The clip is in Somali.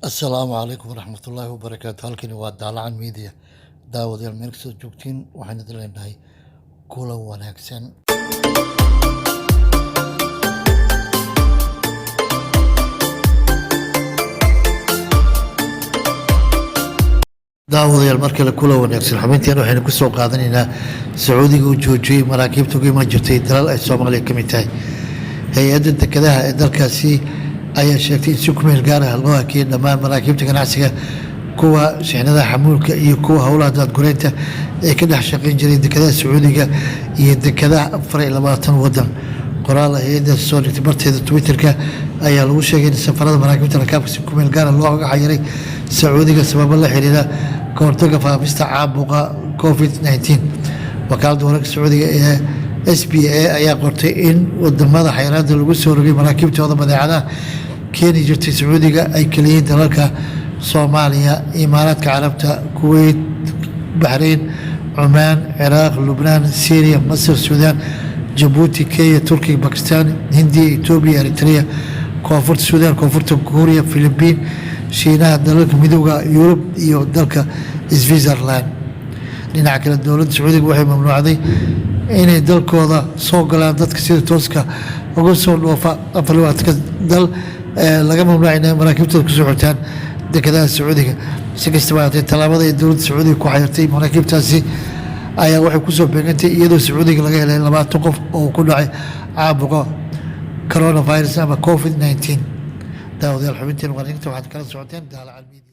Asalaamu calaykum waraxmatullaahi wabarakaatu. Halkani waa Daalacan Media. Daawadayaal meel kastoo joogtiin waxaan idin leenahay kulan wanaagsan. daawadayaal mar kale kulan wanaagsan. xubinteena waxaynu ku soo qaadanaynaa Sacuudiga uu joojiyey maraakiibta uga iman jirtay dalal ay Soomaaliya ka mid tahay. hay-adda dekedaha ee dalkaasi ayaa sheegtay in si ku meel gaar ah loo hakiyay dhammaan maraakiibta ganacsiga, kuwa shixnadaha xamuulka iyo kuwa howlaha daadgureynta ee ka dhex shaqayn jiray dekedaha Sacuudiga iyo dekedaha 24 wadan. qoraal hay-addaasi soo dhigtay barteeda Twitterka ayaa lagu sheegay in safarada maraakiibta rakaabka si ku meel gaar ah loo xayiray Sacuudiga sababo la xiriira ka hortagga faafista caabuqa COVID-19. wakaaladda wararka Sacuudiga ee SPA ayaa qortay in wadamada xayiraadda lagu soo rogay maraakiibtooda badeecadaha keeni jirtay Sacuudiga ay kaliyiin dalalka Soomaaliya, Imaaraadka Carabta, Kuwait, Bahrain, Cumaan, Ciraaq, Lubnaan, Syria, Masar, Suudaan, Jabuuti, Kenya, Turkiga, Bakistaan, Hindiya, Itoobiya, Eritrea, Koonfurta Suudaan, Koonfurta Kuuriya, Filibiin, Shiinaha, dalalka Midowga Yurub iyo dalka Switzerland. dhinaca kale dowladda Sacuudiga waxay mamnuucday inay dalkooda soo galaan dadka sida tooska uga soo dhoofa 24 dal laga mamnuucay inay maraakiibtooda kusoo xirtaan dekedaha Sacuudiga. si kastaba haatee tallaabada ay dowladda Sacuudiga ku xayirtay maraakiibtaasi ayaa waxay kusoo beegantay iyadoo Sacuudiga laga helay 20 qof oo ku dhacay caabuqa coronavirus ama COVID-19. daawadayaal xubinteen wararka waxaad kala socoteen Daalacan Media.